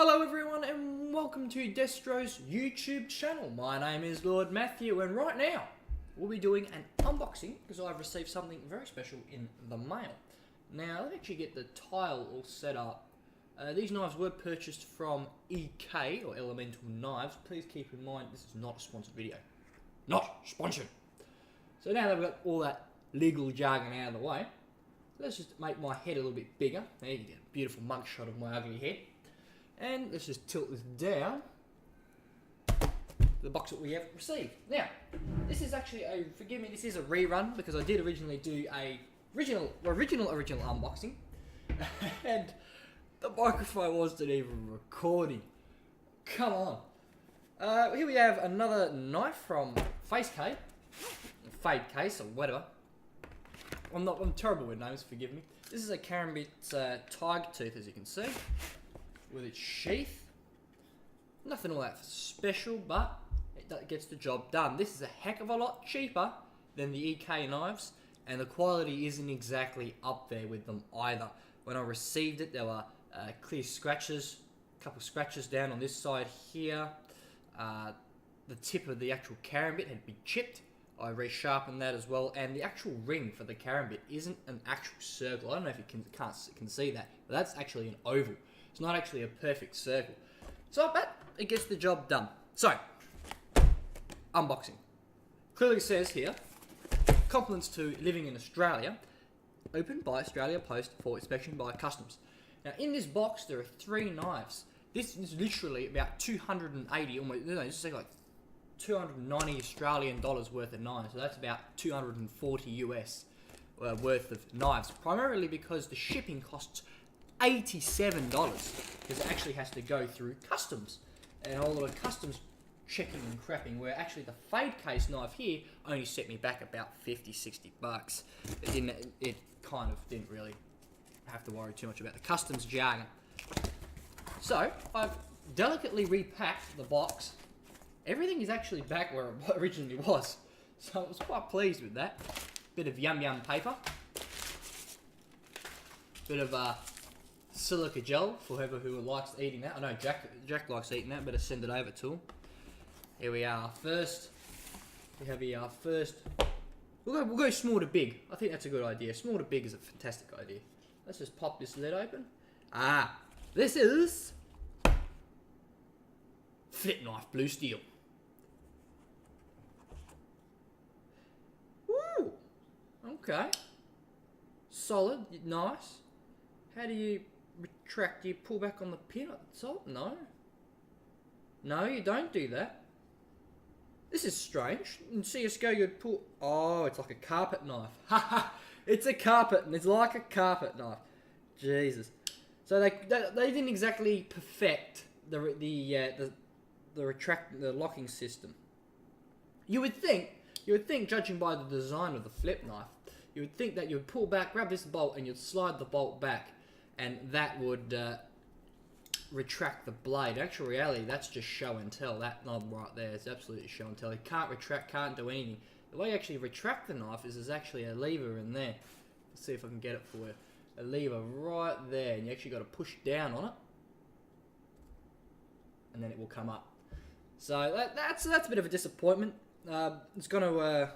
Hello everyone and welcome to Destro's YouTube channel. My name is Lord Matthew and right now we'll be doing an unboxing because I've received something very special in the mail. Now let's actually get the tile all set up. These knives were purchased from EK or Elemental Knives. Please keep in mind this is not a sponsored video. Not sponsored. So now that we've got all that legal jargon out of the way, let's just make my head a little bit bigger. There you go, beautiful mugshot of my ugly head. And let's just tilt this down the box that we have received. Now, this is actually a, forgive me, this is a rerun because I did originally do a original unboxing and the microphone wasn't even recording. Come on. Here we have another knife from Fade Case or whatever. I'm terrible with names, forgive me. This is a Karambit tiger tooth, as you can see, with its sheath. Nothing all that special, but it gets the job done. This is a heck of a lot cheaper than the EK knives, and the quality isn't exactly up there with them either. When I received it, there were clear scratches, a couple scratches down on this side here. The tip of the actual Karambit had been chipped. I resharpened that as well, and the actual ring for the Karambit isn't an actual circle. I don't know if you can see that, but that's actually an oval. It's not actually a perfect circle. So, but it gets the job done. So, unboxing. Clearly says here, compliments to living in Australia, opened by Australia Post for inspection by customs. Now, in this box, there are 3 knives. This is literally about 280, almost, no, this is like 290 Australian dollars worth of knives. So that's about 240 US worth of knives. Primarily because the shipping costs $87 because it actually has to go through customs and all of the customs checking and crapping, where actually the Fade Case knife here only set me back about 50-60 bucks. It kind of didn't really have to worry too much about the customs jargon. So I've delicately repacked the box. Everything is actually back where it originally was, so I was quite pleased with that. Bit of yum paper, bit of silica gel for whoever who likes eating that. I know Jack likes eating that, better send it over to him. Here we are. First, we have our first. We'll go small to big. I think that's a good idea. Small to big is a fantastic idea. Let's just pop this lid open. This is flip knife blue steel. Woo! Okay. Solid, nice. How do you retract? Do you pull back on the pin at the top? No. No, you don't do that. This is strange. In CSGO you'd pull... Oh, it's like a carpet knife. Haha! It's a carpet, and it's like a carpet knife. Jesus. So they didn't exactly perfect the locking system. You would think, judging by the design of the flip knife, you would think that you would pull back, grab this bolt, and you'd slide the bolt back, and that would retract the blade. In actual reality, that's just show and tell. That knob right there is absolutely show and tell. You can't retract, can't do anything. The way you actually retract the knife is there's actually a lever in there. Let's see if I can get it for you. A lever right there, and you actually got to push down on it, and then it will come up. So that's a bit of a disappointment. It's going to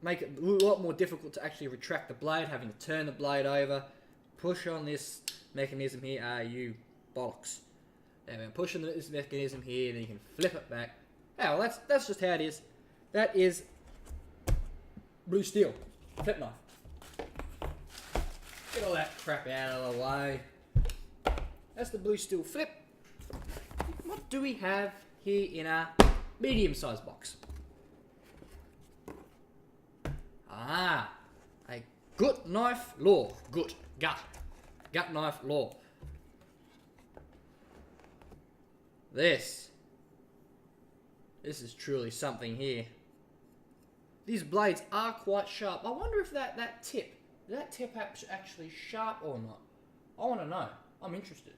make it a lot more difficult to actually retract the blade, having to turn the blade over, push on this mechanism here. You bollocks. There we go. Push on this mechanism here, then you can flip it back. Oh, well, that's just how it is. That is blue steel flip knife. Get all that crap out of the way. That's the blue steel flip. What do we have here in our medium-sized box? A gut knife law. Gut knife law. This is truly something here. These blades are quite sharp. I wonder if that tip actually sharp or not. I want to know. I'm interested.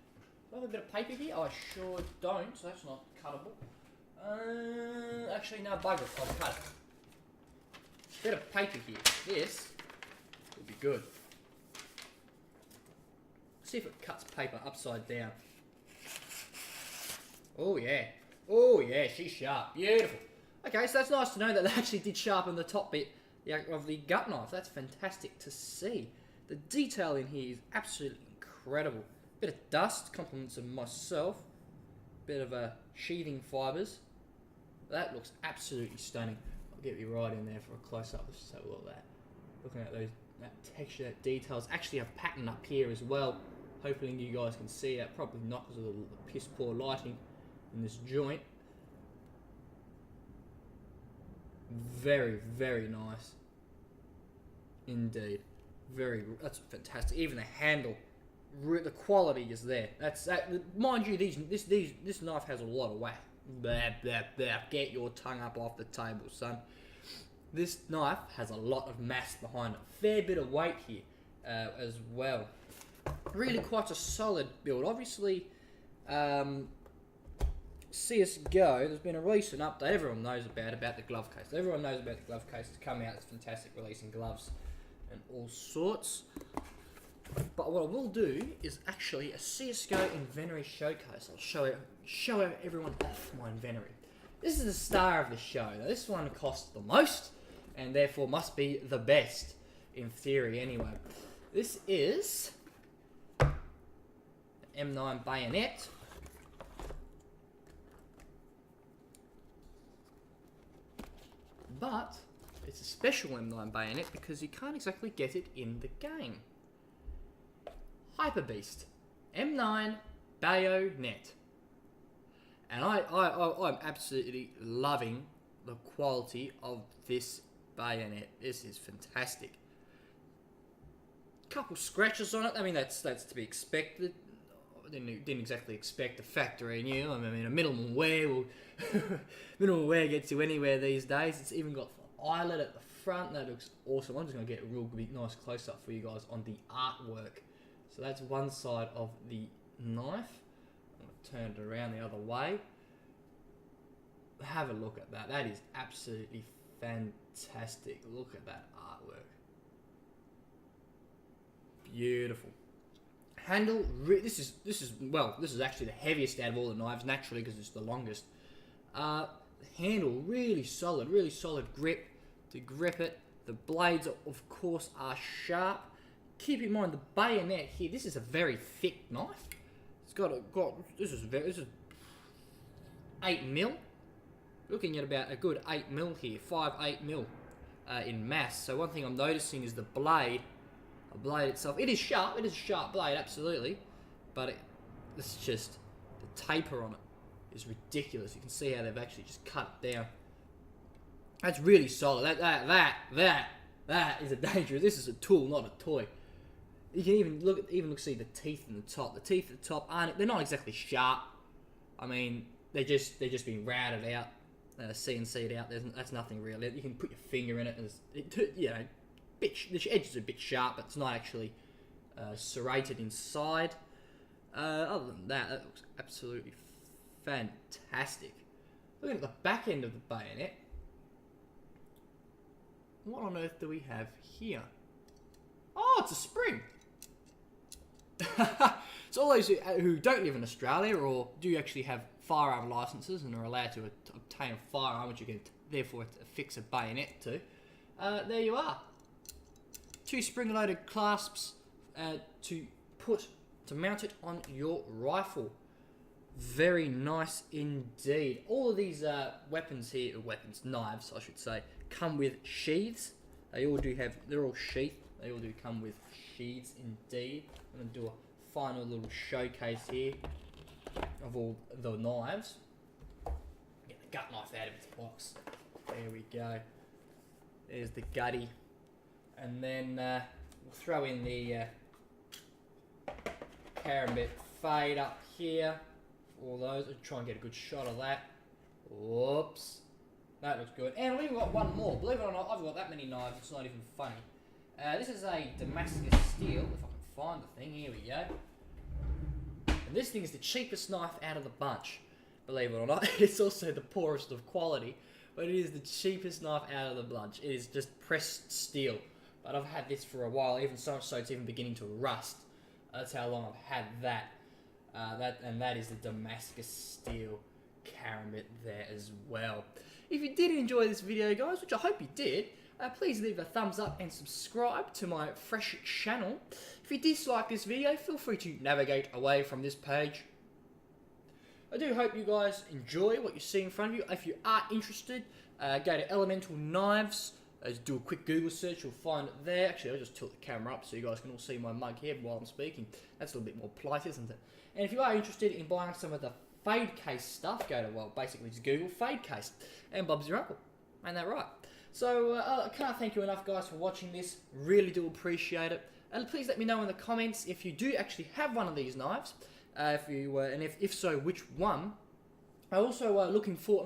Do I have a bit of paper here? I sure don't, so that's not cuttable. Actually, no, bugger it. I'll cut it. Bit of paper here. This would be good. See if it cuts paper upside down. Oh yeah. Oh yeah, she's sharp. Beautiful. Okay, so that's nice to know that they actually did sharpen the top bit of the gut knife. That's fantastic to see. The detail in here is absolutely incredible. Bit of dust, compliments of myself. Bit of sheathing fibres. That looks absolutely stunning. I'll get you right in there for a close-up. Let's just have a look at that. Looking at that texture, that details. Actually have pattern up here as well. Hopefully you guys can see that. Probably not because of the piss poor lighting in this joint. Very, very nice. Indeed. That's fantastic. Even the handle, the quality is there. Mind you, this knife has a lot of whack. Blah, blah, blah. Get your tongue up off the table, son. This knife has a lot of mass behind it. Fair bit of weight here as well. Really quite a solid build. Obviously, CSGO, there's been a recent update everyone knows about the glove case. Everyone knows about the glove case. It's come out, it's fantastic, releasing gloves and all sorts. But what I will do is actually a CSGO inventory showcase. I'll show everyone off my inventory. This is the star of the show. Now, this one costs the most, and therefore must be the best, in theory anyway. This is an M9 Bayonet. But it's a special M9 Bayonet because you can't exactly get it in the game. Hyper Beast, M9 Bayonet, and I'm absolutely loving the quality of this bayonet. This is fantastic. Couple scratches on it. I mean that's to be expected. I didn't exactly expect a factory new. I mean a minimal wear will minimal wear gets you anywhere these days. It's even got the eyelet at the front. That looks awesome. I'm just gonna get a real nice close up for you guys on the artwork. So that's one side of the knife. I'm going to turn it around the other way. Have a look at that. That is absolutely fantastic. Look at that artwork. Beautiful. Handle. This is actually the heaviest out of all the knives, naturally, because it's the longest. Handle really solid grip to grip it. The blades, of course, are sharp. Keep in mind the bayonet here. This is a very thick knife. It's this is 8mm. Looking at about a good 8mm here, 5-8mm in mass. So one thing I'm noticing is the blade itself. It is sharp. It is a sharp blade, absolutely. But it's just the taper on it is ridiculous. You can see how they've actually just cut it down. That's really solid. That is a dangerous. This is a tool, not a toy. You can even see the teeth in the top. The teeth at the top they're not exactly sharp. I mean, they're just being routed out, CNC'd out. That's nothing real. You can put your finger in it, and the edges are a bit sharp, but it's not actually serrated inside. Other than that, that looks absolutely fantastic. Looking at the back end of the bayonet, what on earth do we have here? Oh, it's a spring. So all those who don't live in Australia or do actually have firearm licenses and are allowed to obtain a firearm, which you can therefore affix a bayonet to, there you are. 2 spring-loaded clasps to mount it on your rifle. Very nice indeed. All of these knives, I should say, come with sheaths. They're all sheathed. They all do come with sheaths indeed. I'm going to do a final little showcase here of all the knives. Get the gut knife out of its box. There we go. There's the gutty. And then we'll throw in the karambit fade up here. All those. I'll try and get a good shot of that. Whoops. That looks good. And we've got one more. Believe it or not, I've got that many knives. It's not even funny. This is a Damascus steel. If I can find the thing. Here we go. And this thing is the cheapest knife out of the bunch. Believe it or not. It's also the poorest of quality. But it is the cheapest knife out of the bunch. It is just pressed steel. But I've had this for a while. Even so much so it's even beginning to rust. That's how long I've had that. That is the Damascus steel. karambit there as well. If you did enjoy this video, guys, which I hope you did, please leave a thumbs up and subscribe to my fresh channel. If you dislike this video, feel free to navigate away from this page. I do hope you guys enjoy what you see in front of you. If you are interested, go to Elemental Knives. Just do a quick Google search, you'll find it there. Actually, I'll just tilt the camera up so you guys can all see my mug here while I'm speaking. That's a little bit more polite, isn't it? And if you are interested in buying some of the fade case stuff, go to, well, basically just Google fade case. And Bob's your uncle. Ain't that right? So, I can't thank you enough, guys, for watching this. Really do appreciate it. And please let me know in the comments if you do actually have one of these knives. If so, which one? I'm also looking for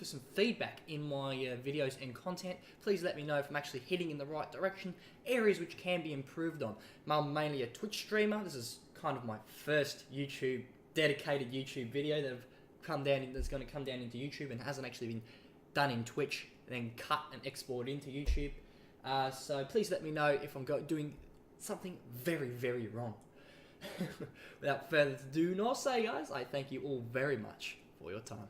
some feedback in my videos and content. Please let me know if I'm actually heading in the right direction, areas which can be improved on. I'm mainly a Twitch streamer. This is kind of my first dedicated YouTube video that's going to come down into YouTube and hasn't actually been done in Twitch and then cut and export into YouTube. So please let me know if I'm doing something very, very wrong. Without further ado, and I'll say, guys, I thank you all very much for your time.